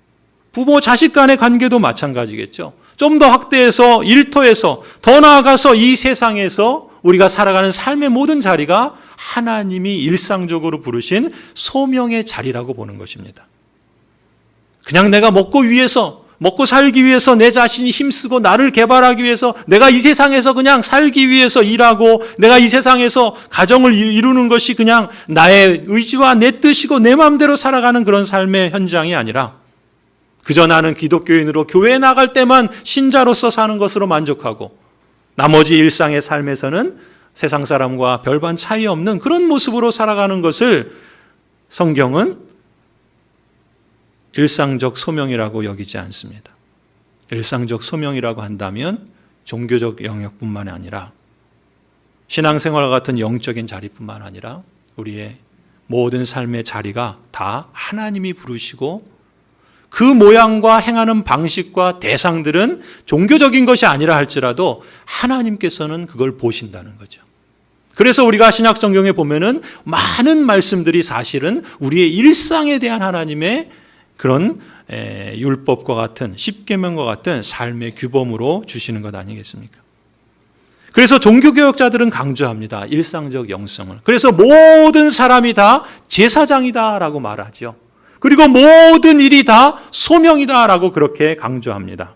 부모 자식 간의 관계도 마찬가지겠죠. 좀 더 확대해서 일터에서, 더 나아가서 이 세상에서 우리가 살아가는 삶의 모든 자리가 하나님이 일상적으로 부르신 소명의 자리라고 보는 것입니다. 그냥 내가 먹고 살기 위해서 내 자신이 힘쓰고 나를 개발하기 위해서, 내가 이 세상에서 그냥 살기 위해서 일하고, 내가 이 세상에서 가정을 이루는 것이 그냥 나의 의지와 내 뜻이고 내 마음대로 살아가는 그런 삶의 현장이 아니라, 그저 나는 기독교인으로 교회에 나갈 때만 신자로서 사는 것으로 만족하고 나머지 일상의 삶에서는 세상 사람과 별반 차이 없는 그런 모습으로 살아가는 것을 성경은 일상적 소명이라고 여기지 않습니다. 일상적 소명이라고 한다면 종교적 영역뿐만 아니라 신앙생활과 같은 영적인 자리뿐만 아니라 우리의 모든 삶의 자리가 다 하나님이 부르시고 그 모양과 행하는 방식과 대상들은 종교적인 것이 아니라 할지라도 하나님께서는 그걸 보신다는 거죠. 그래서 우리가 신약 성경에 보면은 많은 말씀들이 사실은 우리의 일상에 대한 하나님의 그런 율법과 같은 십계명과 같은 삶의 규범으로 주시는 것 아니겠습니까? 그래서 종교개혁자들은 강조합니다. 일상적 영성을. 그래서 모든 사람이 다 제사장이다라고 말하죠. 그리고 모든 일이 다 소명이다라고 그렇게 강조합니다.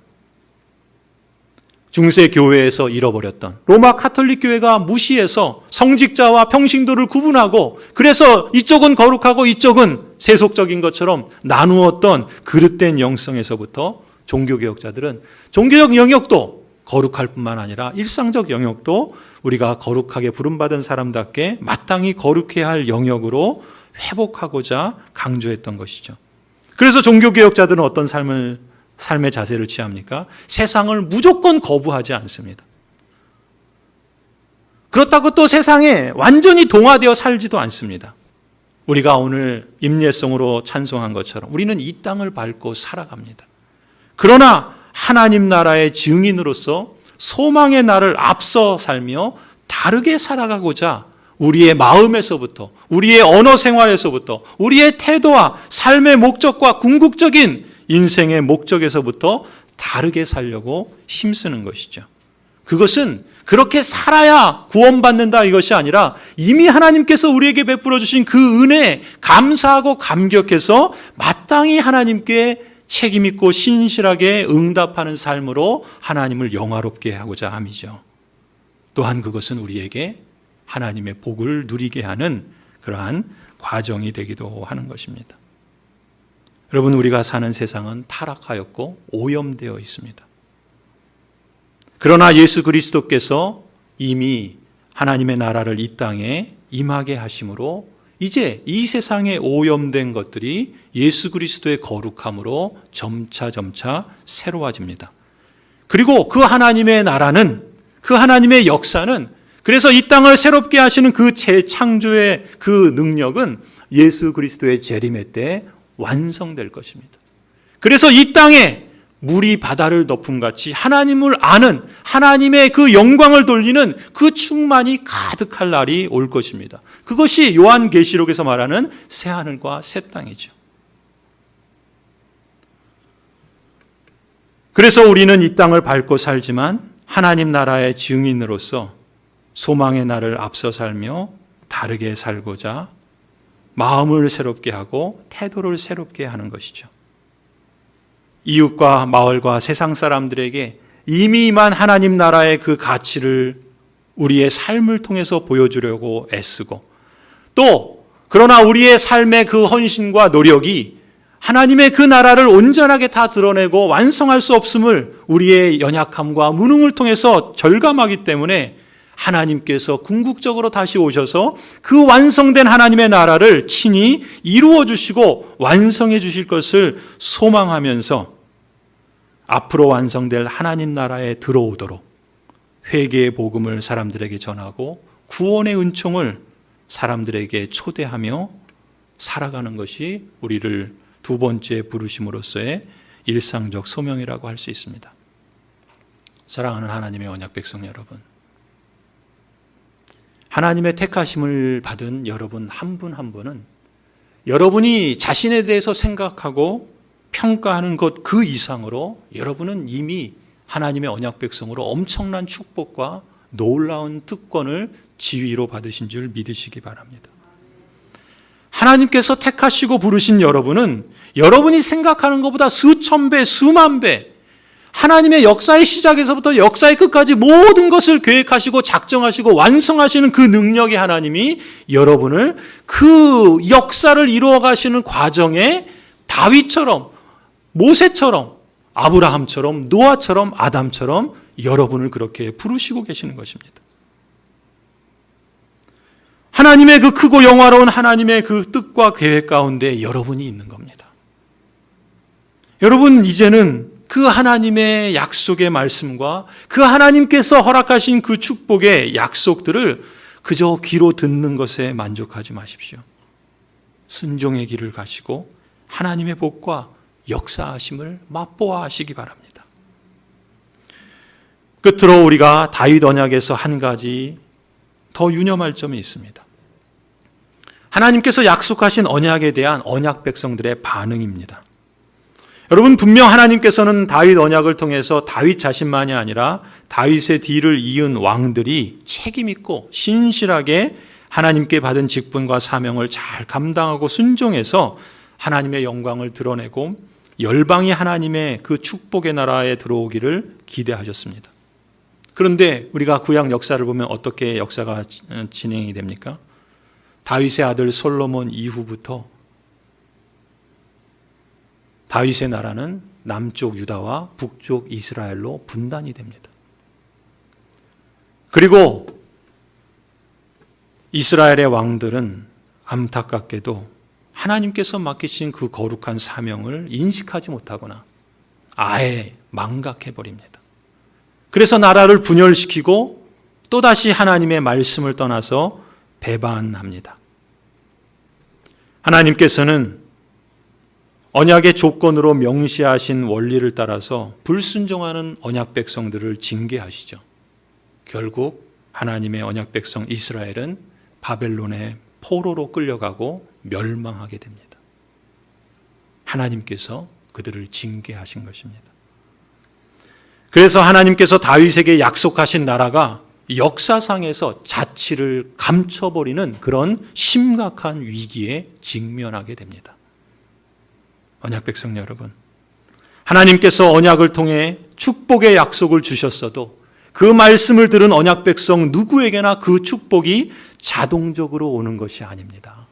중세 교회에서 잃어버렸던, 로마 카톨릭 교회가 무시해서 성직자와 평신도를 구분하고 그래서 이쪽은 거룩하고 이쪽은 세속적인 것처럼 나누었던 그릇된 영성에서부터 종교개혁자들은 종교적 영역도 거룩할 뿐만 아니라 일상적 영역도 우리가 거룩하게 부름받은 사람답게 마땅히 거룩해야 할 영역으로 회복하고자 강조했던 것이죠. 그래서 종교개혁자들은 어떤 삶의 자세를 취합니까? 세상을 무조건 거부하지 않습니다. 그렇다고 또 세상에 완전히 동화되어 살지도 않습니다. 우리가 오늘 임예송으로 찬송한 것처럼 우리는 이 땅을 밟고 살아갑니다. 그러나 하나님 나라의 증인으로서 소망의 날을 앞서 살며 다르게 살아가고자 우리의 마음에서부터, 우리의 언어 생활에서부터, 우리의 태도와 삶의 목적과 궁극적인 인생의 목적에서부터 다르게 살려고 힘쓰는 것이죠. 그것은 그렇게 살아야 구원받는다 이것이 아니라 이미 하나님께서 우리에게 베풀어 주신 그 은혜에 감사하고 감격해서 마땅히 하나님께 책임있고 신실하게 응답하는 삶으로 하나님을 영화롭게 하고자 함이죠. 또한 그것은 우리에게 하나님의 복을 누리게 하는 그러한 과정이 되기도 하는 것입니다. 여러분, 우리가 사는 세상은 타락하였고 오염되어 있습니다. 그러나 예수 그리스도께서 이미 하나님의 나라를 이 땅에 임하게 하심으로 이제 이 세상에 오염된 것들이 예수 그리스도의 거룩함으로 점차 새로워집니다. 그리고 그 하나님의 나라는, 그 하나님의 역사는, 그래서 이 땅을 새롭게 하시는 그 재창조의 그 능력은 예수 그리스도의 재림의 때 완성될 것입니다. 그래서 이 땅에 물이 바다를 덮음같이 하나님을 아는, 하나님의 그 영광을 돌리는 그 충만이 가득할 날이 올 것입니다. 그것이 요한계시록에서 말하는 새하늘과 새 땅이죠. 그래서 우리는 이 땅을 밟고 살지만 하나님 나라의 증인으로서 소망의 날을 앞서 살며 다르게 살고자 마음을 새롭게 하고 태도를 새롭게 하는 것이죠. 이웃과 마을과 세상 사람들에게 이미 임한 하나님 나라의 그 가치를 우리의 삶을 통해서 보여주려고 애쓰고, 또 그러나 우리의 삶의 그 헌신과 노력이 하나님의 그 나라를 온전하게 다 드러내고 완성할 수 없음을 우리의 연약함과 무능을 통해서 절감하기 때문에 하나님께서 궁극적으로 다시 오셔서 그 완성된 하나님의 나라를 친히 이루어 주시고 완성해 주실 것을 소망하면서 앞으로 완성될 하나님 나라에 들어오도록 회개의 복음을 사람들에게 전하고 구원의 은총을 사람들에게 초대하며 살아가는 것이 우리를 두 번째 부르심으로서의 일상적 소명이라고 할 수 있습니다. 사랑하는 하나님의 언약 백성 여러분, 하나님의 택하심을 받은 여러분 한 분 한 분은 여러분이 자신에 대해서 생각하고 평가하는 것 그 이상으로 여러분은 이미 하나님의 언약 백성으로 엄청난 축복과 놀라운 특권을 지위로 받으신 줄 믿으시기 바랍니다. 하나님께서 택하시고 부르신 여러분은 여러분이 생각하는 것보다 수천 배, 수만 배 하나님의 역사의 시작에서부터 역사의 끝까지 모든 것을 계획하시고 작정하시고 완성하시는 그 능력의 하나님이 여러분을 그 역사를 이루어 가시는 과정에 다윗처럼, 모세처럼, 아브라함처럼, 노아처럼, 아담처럼 여러분을 그렇게 부르시고 계시는 것입니다. 하나님의 그 크고 영화로운 하나님의 그 뜻과 계획 가운데 여러분이 있는 겁니다. 여러분, 이제는 그 하나님의 약속의 말씀과 그 하나님께서 허락하신 그 축복의 약속들을 그저 귀로 듣는 것에 만족하지 마십시오. 순종의 길을 가시고 하나님의 복과 역사하심을 맛보아 하시기 바랍니다. 끝으로 우리가 다윗 언약에서 한 가지 더 유념할 점이 있습니다. 하나님께서 약속하신 언약에 대한 언약 백성들의 반응입니다. 여러분, 분명 하나님께서는 다윗 언약을 통해서 다윗 자신만이 아니라 다윗의 뒤를 이은 왕들이 책임 있고 신실하게 하나님께 받은 직분과 사명을 잘 감당하고 순종해서 하나님의 영광을 드러내고 열방이 하나님의 그 축복의 나라에 들어오기를 기대하셨습니다. 그런데 우리가 구약 역사를 보면 어떻게 역사가 진행이 됩니까? 다윗의 아들 솔로몬 이후부터 다윗의 나라는 남쪽 유다와 북쪽 이스라엘로 분단이 됩니다. 그리고 이스라엘의 왕들은 안타깝게도 하나님께서 맡기신 그 거룩한 사명을 인식하지 못하거나 아예 망각해버립니다. 그래서 나라를 분열시키고 또다시 하나님의 말씀을 떠나서 배반합니다. 하나님께서는 언약의 조건으로 명시하신 원리를 따라서 불순종하는 언약 백성들을 징계하시죠. 결국 하나님의 언약 백성 이스라엘은 바벨론의 포로로 끌려가고 멸망하게 됩니다. 하나님께서 그들을 징계하신 것입니다. 그래서 하나님께서 다윗에게 약속하신 나라가 역사상에서 자취를 감춰버리는 그런 심각한 위기에 직면하게 됩니다. 언약 백성 여러분, 하나님께서 언약을 통해 축복의 약속을 주셨어도 그 말씀을 들은 언약 백성 누구에게나 그 축복이 자동적으로 오는 것이 아닙니다.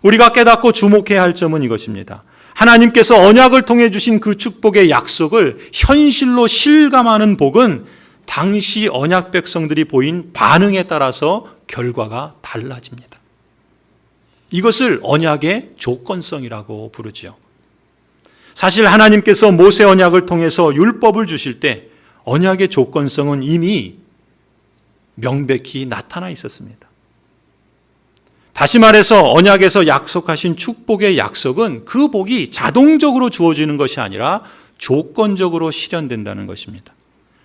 우리가 깨닫고 주목해야 할 점은 이것입니다. 하나님께서 언약을 통해 주신 그 축복의 약속을 현실로 실감하는 복은 당시 언약 백성들이 보인 반응에 따라서 결과가 달라집니다. 이것을 언약의 조건성이라고 부르지요. 사실 하나님께서 모세 언약을 통해서 율법을 주실 때 언약의 조건성은 이미 명백히 나타나 있었습니다. 다시 말해서 언약에서 약속하신 축복의 약속은 그 복이 자동적으로 주어지는 것이 아니라 조건적으로 실현된다는 것입니다.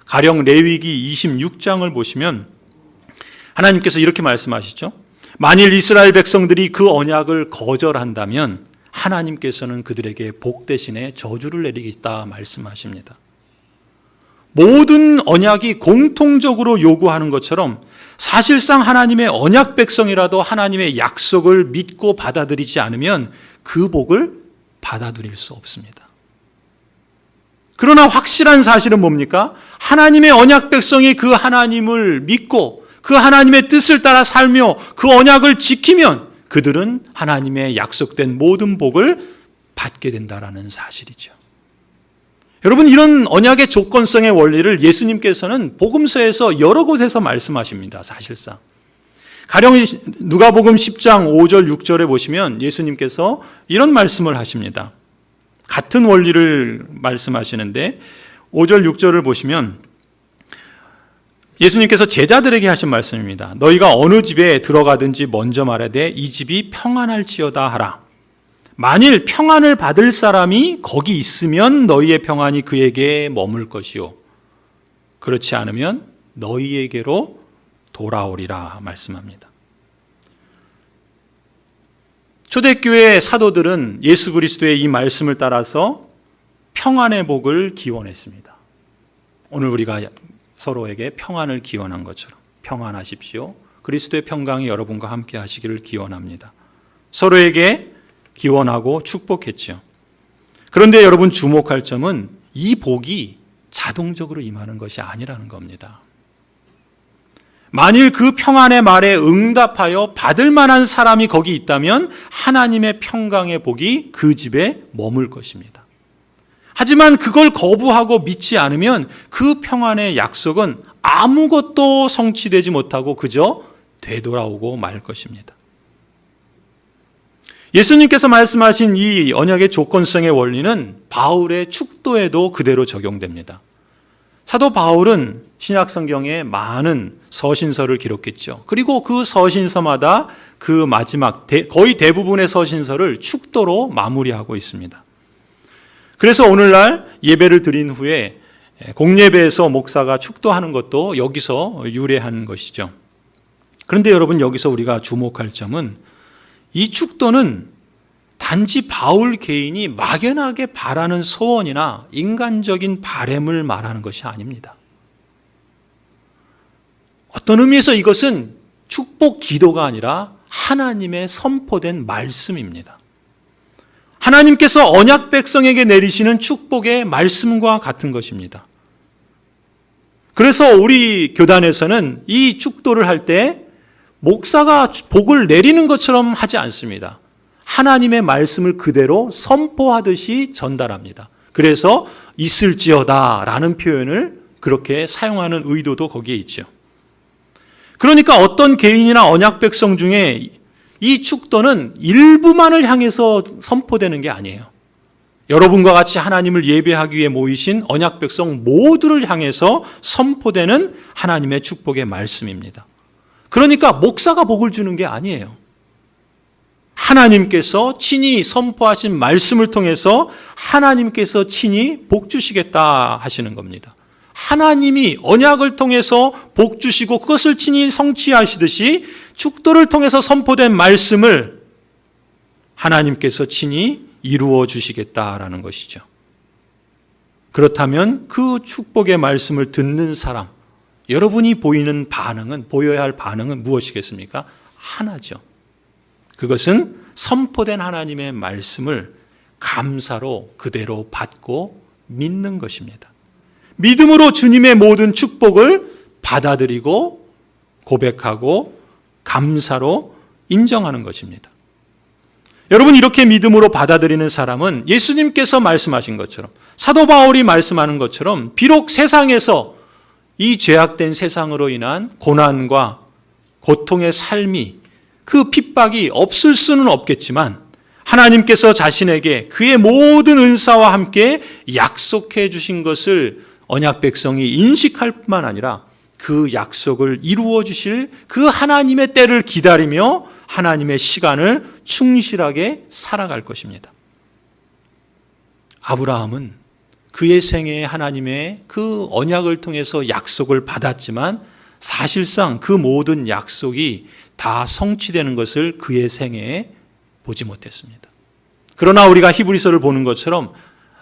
가령 레위기 26장을 보시면 하나님께서 이렇게 말씀하시죠. 만일 이스라엘 백성들이 그 언약을 거절한다면 하나님께서는 그들에게 복 대신에 저주를 내리겠다 말씀하십니다. 모든 언약이 공통적으로 요구하는 것처럼 사실상 하나님의 언약 백성이라도 하나님의 약속을 믿고 받아들이지 않으면 그 복을 받아들일 수 없습니다. 그러나 확실한 사실은 뭡니까? 하나님의 언약 백성이 그 하나님을 믿고 그 하나님의 뜻을 따라 살며 그 언약을 지키면 그들은 하나님의 약속된 모든 복을 받게 된다라는 사실이죠. 여러분, 이런 언약의 조건성의 원리를 예수님께서는 복음서에서 여러 곳에서 말씀하십니다. 사실상 가령 누가복음 10장 5절 6절에 보시면 예수님께서 이런 말씀을 하십니다. 같은 원리를 말씀하시는데 5절 6절을 보시면 예수님께서 제자들에게 하신 말씀입니다. 너희가 어느 집에 들어가든지 먼저 말하되 이 집이 평안할지어다 하라. 만일 평안을 받을 사람이 거기 있으면 너희의 평안이 그에게 머물 것이요 그렇지 않으면 너희에게로 돌아오리라 말씀합니다. 초대교회 사도들은 예수 그리스도의 이 말씀을 따라서 평안의 복을 기원했습니다. 오늘 우리가 서로에게 평안을 기원한 것처럼 평안하십시오. 그리스도의 평강이 여러분과 함께 하시기를 기원합니다. 서로에게 기원하고 축복했죠. 그런데 여러분 주목할 점은 이 복이 자동적으로 임하는 것이 아니라는 겁니다. 만일 그 평안의 말에 응답하여 받을 만한 사람이 거기 있다면 하나님의 평강의 복이 그 집에 머물 것입니다. 하지만 그걸 거부하고 믿지 않으면 그 평안의 약속은 아무것도 성취되지 못하고 그저 되돌아오고 말 것입니다. 예수님께서 말씀하신 이 언약의 조건성의 원리는 바울의 축도에도 그대로 적용됩니다. 사도 바울은 신약 성경에 많은 서신서를 기록했죠. 그리고 그 서신서마다 그 마지막 거의 대부분의 서신서를 축도로 마무리하고 있습니다. 그래서 오늘날 예배를 드린 후에 공예배에서 목사가 축도하는 것도 여기서 유래한 것이죠. 그런데 여러분 여기서 우리가 주목할 점은 이 축도는 단지 바울 개인이 막연하게 바라는 소원이나 인간적인 바램을 말하는 것이 아닙니다. 어떤 의미에서 이것은 축복 기도가 아니라 하나님의 선포된 말씀입니다. 하나님께서 언약 백성에게 내리시는 축복의 말씀과 같은 것입니다. 그래서 우리 교단에서는 이 축도를 할 때 목사가 복을 내리는 것처럼 하지 않습니다. 하나님의 말씀을 그대로 선포하듯이 전달합니다. 그래서 있을지어다 라는 표현을 그렇게 사용하는 의도도 거기에 있죠. 그러니까 어떤 개인이나 언약 백성 중에 이 축도는 일부만을 향해서 선포되는 게 아니에요. 여러분과 같이 하나님을 예배하기 위해 모이신 언약 백성 모두를 향해서 선포되는 하나님의 축복의 말씀입니다. 그러니까 목사가 복을 주는 게 아니에요. 하나님께서 친히 선포하신 말씀을 통해서 하나님께서 친히 복 주시겠다 하시는 겁니다. 하나님이 언약을 통해서 복 주시고 그것을 친히 성취하시듯이 축도를 통해서 선포된 말씀을 하나님께서 친히 이루어 주시겠다라는 것이죠. 그렇다면 그 축복의 말씀을 듣는 사람, 여러분이 보여야 할 반응은 무엇이겠습니까? 하나죠. 그것은 선포된 하나님의 말씀을 감사로 그대로 받고 믿는 것입니다. 믿음으로 주님의 모든 축복을 받아들이고 고백하고 감사로 인정하는 것입니다. 여러분 이렇게 믿음으로 받아들이는 사람은 예수님께서 말씀하신 것처럼 사도 바울이 말씀하는 것처럼 비록 세상에서 이 죄악된 세상으로 인한 고난과 고통의 삶이 그 핍박이 없을 수는 없겠지만 하나님께서 자신에게 그의 모든 은사와 함께 약속해 주신 것을 언약 백성이 인식할 뿐만 아니라 그 약속을 이루어 주실 그 하나님의 때를 기다리며 하나님의 시간을 충실하게 살아갈 것입니다. 아브라함은 그의 생애에 하나님의 그 언약을 통해서 약속을 받았지만 사실상 그 모든 약속이 다 성취되는 것을 그의 생애에 보지 못했습니다. 그러나 우리가 히브리서를 보는 것처럼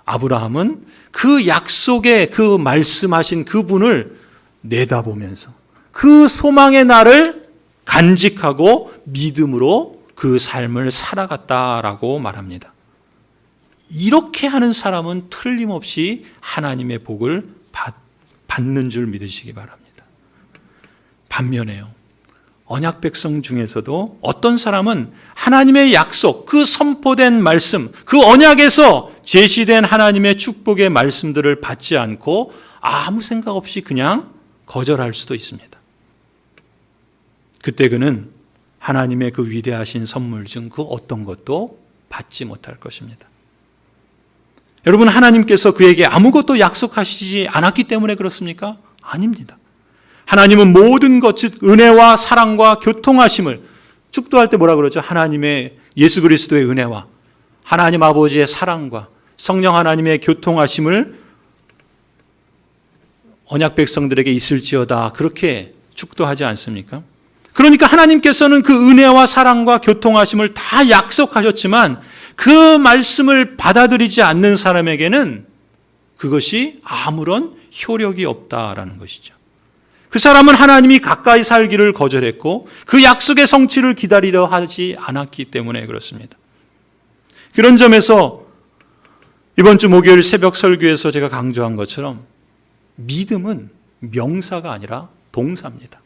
아브라함은 그 약속의 그 말씀하신 그분을 내다보면서 그 소망의 날을 간직하고 믿음으로 그 삶을 살아갔다라고 말합니다. 이렇게 하는 사람은 틀림없이 하나님의 복을 받는 줄 믿으시기 바랍니다. 반면에요, 언약 백성 중에서도 어떤 사람은 하나님의 약속, 그 선포된 말씀, 그 언약에서 제시된 하나님의 축복의 말씀들을 받지 않고 아무 생각 없이 그냥 거절할 수도 있습니다. 그때 그는 하나님의 그 위대하신 선물 중 그 어떤 것도 받지 못할 것입니다. 여러분, 하나님께서 그에게 아무것도 약속하시지 않았기 때문에 그렇습니까? 아닙니다. 하나님은 모든 것, 즉 은혜와 사랑과 교통하심을, 축도할 때 뭐라 그러죠? 하나님의 예수 그리스도의 은혜와 하나님 아버지의 사랑과 성령 하나님의 교통하심을 언약 백성들에게 있을지어다, 그렇게 축도하지 않습니까? 그러니까 하나님께서는 그 은혜와 사랑과 교통하심을 다 약속하셨지만 그 말씀을 받아들이지 않는 사람에게는 그것이 아무런 효력이 없다라는 것이죠. 그 사람은 하나님이 가까이 살기를 거절했고 그 약속의 성취를 기다리려 하지 않았기 때문에 그렇습니다. 그런 점에서 이번 주 목요일 새벽 설교에서 제가 강조한 것처럼 믿음은 명사가 아니라 동사입니다.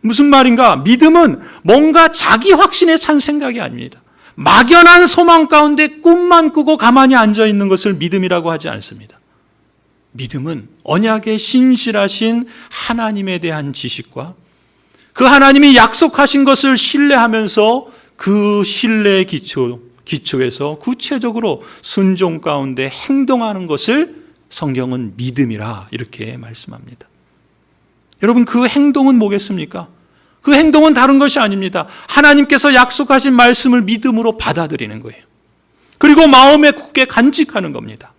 무슨 말인가? 믿음은 뭔가 자기 확신에 찬 생각이 아닙니다. 막연한 소망 가운데 꿈만 꾸고 가만히 앉아 있는 것을 믿음이라고 하지 않습니다. 믿음은 언약에 신실하신 하나님에 대한 지식과 그 하나님이 약속하신 것을 신뢰하면서 그 신뢰의 기초에서 구체적으로 순종 가운데 행동하는 것을 성경은 믿음이라 이렇게 말씀합니다. 여러분, 그 행동은 뭐겠습니까? 그 행동은 다른 것이 아닙니다. 하나님께서 약속하신 말씀을 믿음으로 받아들이는 거예요. 그리고 마음에 굳게 간직하는 겁니다.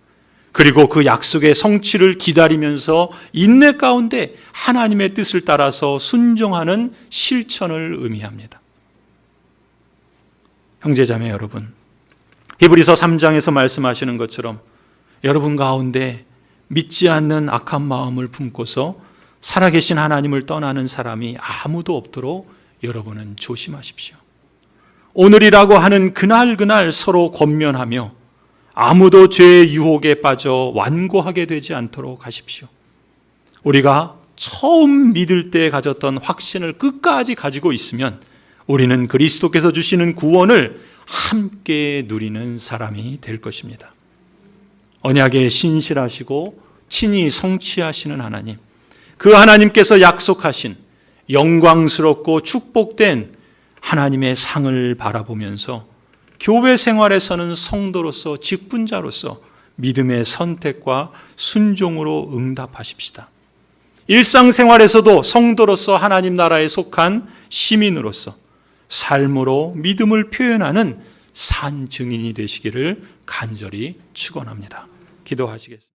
그리고 그 약속의 성취를 기다리면서 인내 가운데 하나님의 뜻을 따라서 순종하는 실천을 의미합니다. 형제자매 여러분, 히브리서 3장에서 말씀하시는 것처럼 여러분 가운데 믿지 않는 악한 마음을 품고서 살아계신 하나님을 떠나는 사람이 아무도 없도록 여러분은 조심하십시오. 오늘이라고 하는 그날 서로 권면하며 아무도 죄의 유혹에 빠져 완고하게 되지 않도록 하십시오. 우리가 처음 믿을 때 가졌던 확신을 끝까지 가지고 있으면 우리는 그리스도께서 주시는 구원을 함께 누리는 사람이 될 것입니다. 언약에 신실하시고 친히 성취하시는 하나님, 그 하나님께서 약속하신 영광스럽고 축복된 하나님의 상을 바라보면서 교회 생활에서는 성도로서 직분자로서 믿음의 선택과 순종으로 응답하십시다. 일상생활에서도 성도로서 하나님 나라에 속한 시민으로서 삶으로 믿음을 표현하는 산 증인이 되시기를 간절히 축원합니다. 기도하시겠습니다.